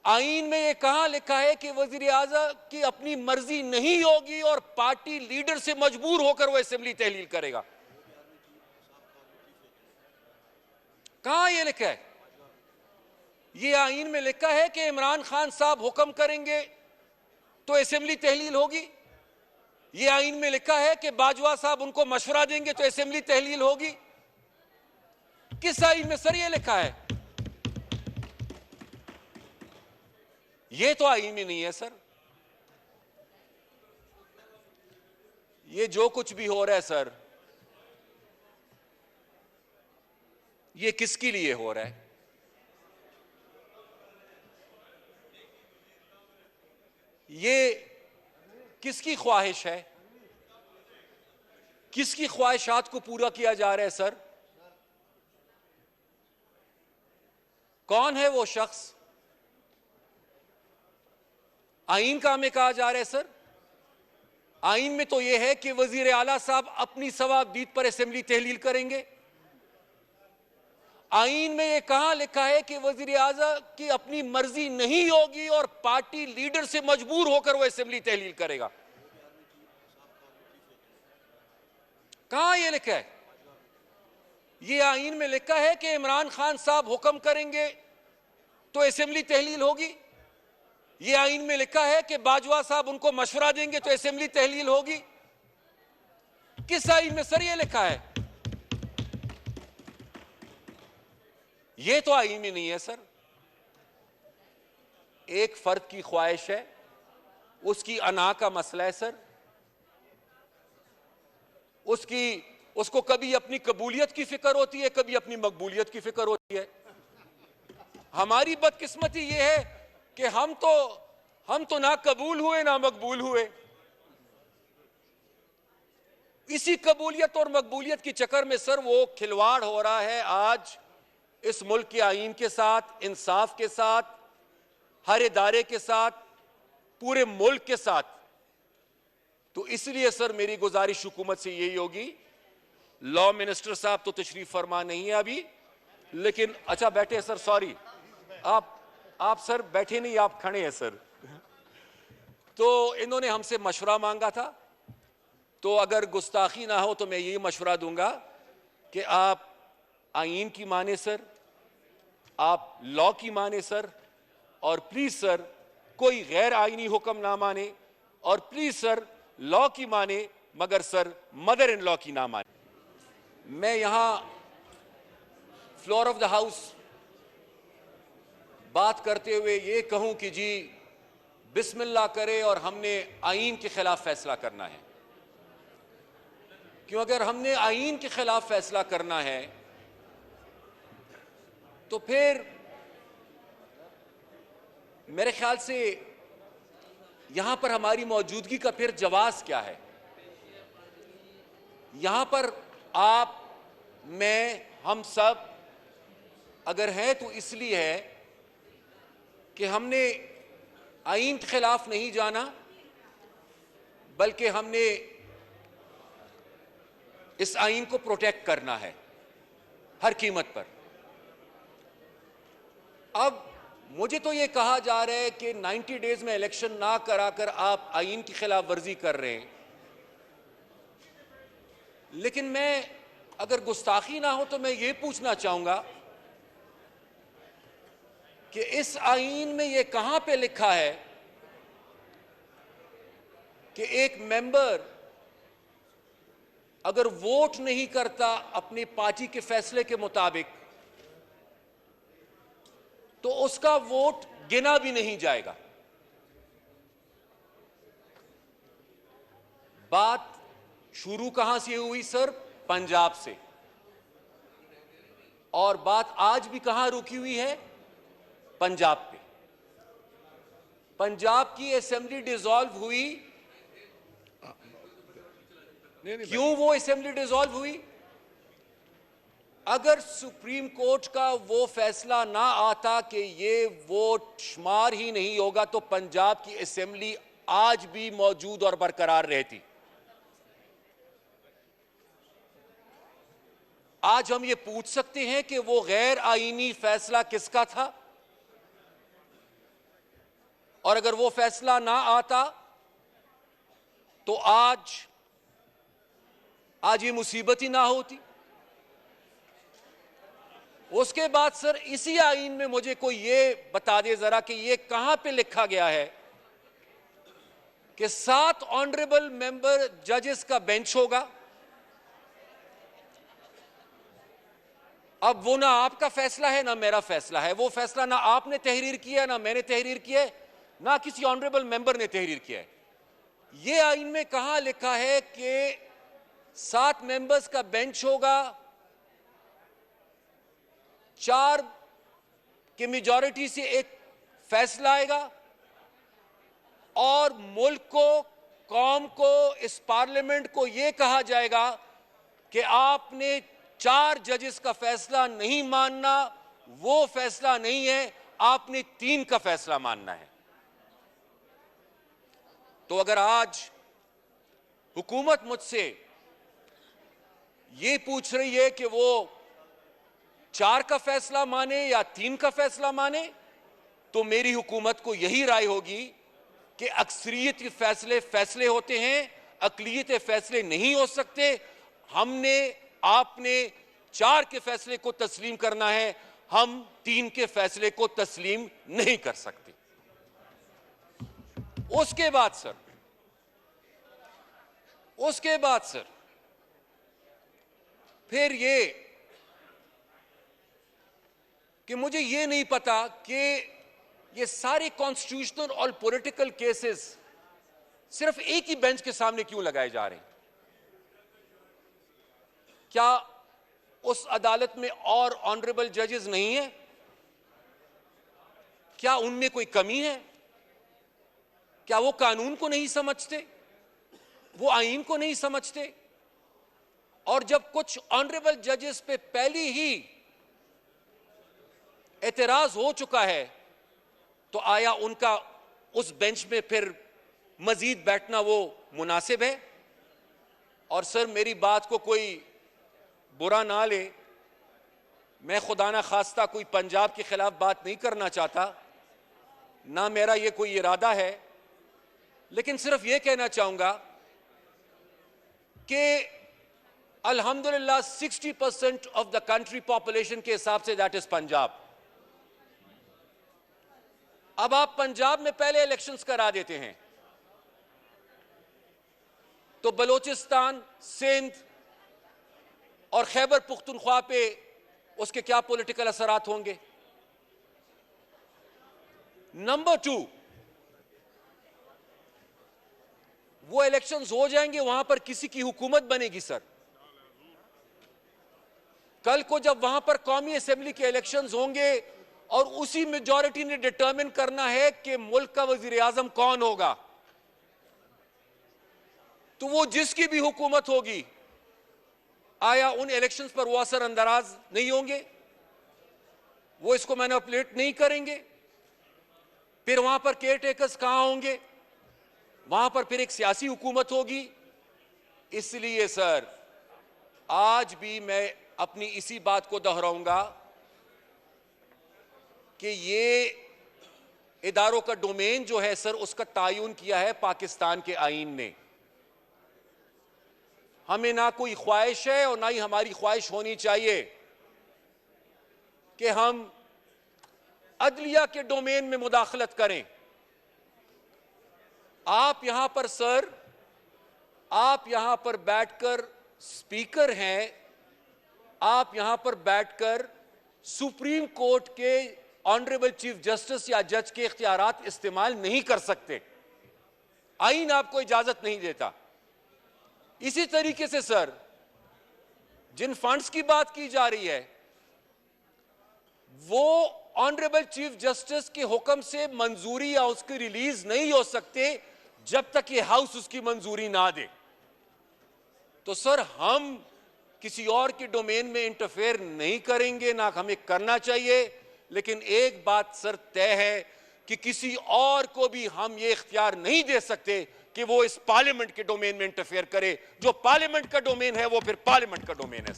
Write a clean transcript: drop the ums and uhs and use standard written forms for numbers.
आईन में यह कहां लिखा है कि वजीर आज़म की अपनी मर्जी नहीं होगी और पार्टी लीडर से मजबूर होकर वो असेंबली तहलील करेगा? कहां यह लिखा है? यह आईन में लिखा है कि इमरान खान साहब हुक्म करेंगे तो असेंबली तहलील होगी। यह आईन में लिखा है कि बाजवा साहब उनको मशवरा देंगे तो असेंबली तहलील होगी। किस आईन में सर यह लिखा है? यह तो आईन में नहीं है सर। यह जो कुछ भी हो रहा है सर, यह किसके लिए हो रहा है? यह किसकी ख्वाहिश है? किसकी ख्वाहिशात को पूरा किया जा रहा है सर? कौन है वो शख्स? आईन का हमें कहा जा रहा है सर। आईन में तो यह है कि वजीर आला साहब अपनी सवाबदीद पर असेंबली तहलील करेंगे। आईन में यह कहां लिखा है कि वजीर आज़म की अपनी मर्जी नहीं होगी और पार्टी लीडर से मजबूर होकर वो असेंबली तहलील करेगा? कहां यह लिखा है? यह आईन में लिखा है कि इमरान खान साहब हुक्म करेंगे तो असेंबली तहलील होगी। यह आईन में लिखा है कि बाजवा साहब उनको मशवरा देंगे तो असेंबली तहलील होगी। किस आईन में सर यह लिखा है? यह तो आईन में नहीं है सर। एक फर्द की ख्वाहिश है, उसकी अना का मसला है सर। उसको कभी अपनी कबूलियत की फिक्र होती है, कभी अपनी मकबूलियत की फिक्र होती है। हमारी बदकिस्मती यह है कि हम तो ना कबूल हुए ना मकबूल हुए। इसी कबूलियत और मकबूलियत के चक्कर में सर वो खिलवाड़ हो रहा है आज इस मुल्क के आईन के साथ, इंसाफ के साथ, हर इदारे के साथ, पूरे मुल्क के साथ। तो इसलिए सर मेरी गुजारिश हुकूमत से यही होगी, लॉ मिनिस्टर साहब तो तशरीफ फरमा नहीं है अभी, लेकिन अच्छा बैठे सर, सॉरी आप सर बैठे नहीं, आप खड़े हैं सर। तो इन्होंने हमसे मशवरा मांगा था, तो अगर गुस्ताखी ना हो तो मैं यही मशवरा दूंगा कि आप आईन की माने सर, आप लॉ की माने सर, और प्लीज सर कोई गैर आईनी हुक्म ना माने, और प्लीज सर लॉ की माने मगर सर मदर इन लॉ की ना माने। मैं यहां फ्लोर ऑफ द हाउस बात करते हुए ये कहूं कि जी बिस्मिल्लाह करे और हमने आईन के खिलाफ फैसला करना है। क्यों? अगर हमने आईन के खिलाफ फैसला करना है तो फिर मेरे ख्याल से यहां पर हमारी मौजूदगी का फिर जवाब क्या है? यहां पर आप, मैं, हम सब अगर हैं तो इसलिए है कि हमने आईन के खिलाफ नहीं जाना, बल्कि हमने इस आईन को प्रोटेक्ट करना है हर कीमत पर। अब मुझे तो यह कहा जा रहा है कि 90 डेज में इलेक्शन ना कराकर आप आईन की खिलाफ वर्जी कर रहे हैं, लेकिन मैं अगर गुस्ताखी ना हो तो मैं ये पूछना चाहूंगा कि इस आईन में यह कहां पे लिखा है कि एक मेंबर अगर वोट नहीं करता अपनी पार्टी के फैसले के मुताबिक तो उसका वोट गिना भी नहीं जाएगा। बात शुरू कहां से हुई सर? पंजाब से। और बात आज भी कहां रुकी हुई है? पंजाब पे। पंजाब की असेंबली डिसॉल्व हुई। क्यों वो असेंबली डिसॉल्व हुई? अगर सुप्रीम कोर्ट का वो फैसला ना आता कि ये वोट शुमार ही नहीं होगा तो पंजाब की असेंबली आज भी मौजूद और बरकरार रहती। आज हम ये पूछ सकते हैं कि वो गैर आईनी फैसला किसका था? और अगर वो फैसला ना आता तो आज ये मुसीबत ही ना होती। उसके बाद सर इसी आईन में मुझे कोई ये बता दे जरा कि ये कहां पे लिखा गया है कि 7 ऑनरेबल मेंबर जजेस का बेंच होगा। अब वो ना आपका फैसला है ना मेरा फैसला है, वो फैसला ना आपने तहरीर किया ना मैंने तहरीर किया है ना किसी ऑनरेबल मेंबर ने तहरीर किया है। ये आईन में कहां लिखा है कि 7 मेंबर्स का बेंच होगा, 4 की मेजॉरिटी से एक फैसला आएगा और मुल्क को, कौम को, इस पार्लियामेंट को यह कहा जाएगा कि आपने 4 जजेस का फैसला नहीं मानना, वो फैसला नहीं है, आपने 3 का फैसला मानना है। तो अगर आज हुकूमत मुझसे ये पूछ रही है कि वो 4 का फैसला माने या 3 का फैसला माने, तो मेरी हुकूमत को यही राय होगी कि अक्सरियत के फैसले फैसले होते हैं, अकलियत फैसले नहीं हो सकते। हमने, आपने 4 के फैसले को तस्लीम करना है, हम 3 के फैसले को तस्लीम नहीं कर सकते। उसके बाद सर फिर ये कि मुझे ये नहीं पता कि ये सारे कॉन्स्टिट्यूशनल और पॉलिटिकल केसेस सिर्फ एक ही बेंच के सामने क्यों लगाए जा रहे हैं? क्या उस अदालत में और ऑनरेबल जजेस नहीं है? क्या उनमें कोई कमी है? क्या वो कानून को नहीं समझते, वो आईन को नहीं समझते? और जब कुछ ऑनरेबल जजेस पे पहले ही एतराज हो चुका है तो आया उनका उस बेंच में फिर मजीद बैठना वो मुनासिब है? और सर मेरी बात को कोई बुरा ना ले, मैं खुदा ना खास्ता कोई पंजाब के खिलाफ बात नहीं करना चाहता, ना मेरा ये कोई इरादा है, लेकिन सिर्फ ये कहना चाहूंगा कि अल्हम्दुलिल्लाह 60% ऑफ द कंट्री पॉपुलेशन के हिसाब से दैट इज पंजाब। अब आप पंजाब में पहले इलेक्शंस करा देते हैं तो बलोचिस्तान, सिंध और खैबर पुख्तनख्वा पे उसके क्या पॉलिटिकल असरात होंगे? नंबर 2, वो इलेक्शंस हो जाएंगे, वहां पर किसी की हुकूमत बनेगी सर। कल को जब वहां पर कौमी असेंबली के इलेक्शंस होंगे और उसी मेजॉरिटी ने डिटरमिन करना है कि मुल्क का वजीर आजम कौन होगा, तो वो जिसकी भी हुकूमत होगी, आया उन इलेक्शंस पर वो असर अंदाज नहीं होंगे? वो इसको मैनिपुलेट नहीं करेंगे? फिर वहां पर केयर टेकर्स कहां होंगे? वहां पर फिर एक सियासी हुकूमत होगी। इसलिए सर आज भी मैं अपनी इसी बात को दोहराऊंगा कि ये इदारों का डोमेन जो है सर, उसका तायुन किया है पाकिस्तान के आईन ने। हमें ना कोई ख्वाहिश है और ना ही हमारी ख्वाहिश होनी चाहिए कि हम अदलिया के डोमेन में मुदाखलत करें। आप यहां पर सर, आप यहां पर बैठकर स्पीकर हैं, आप यहां पर बैठकर सुप्रीम कोर्ट के ऑनरेबल चीफ जस्टिस या जज के इख्तियारात इस्तेमाल नहीं कर सकते, आईन आपको इजाजत नहीं देता। इसी तरीके से सर जिन फंड्स की बात की जा रही है वो ऑनरेबल चीफ जस्टिस के हुक्म से मंजूरी या उसकी रिलीज नहीं हो सकते जब तक ये हाउस उसकी मंजूरी ना दे। तो सर हम किसी और के डोमेन में इंटरफेयर नहीं करेंगे, ना हमें करना चाहिए, लेकिन एक बात सर तय है कि किसी और को भी हम ये इख्तियार नहीं दे सकते कि वो इस पार्लियामेंट के डोमेन में इंटरफेयर करे। जो पार्लियामेंट का डोमेन है वो फिर पार्लियामेंट का डोमेन है सर।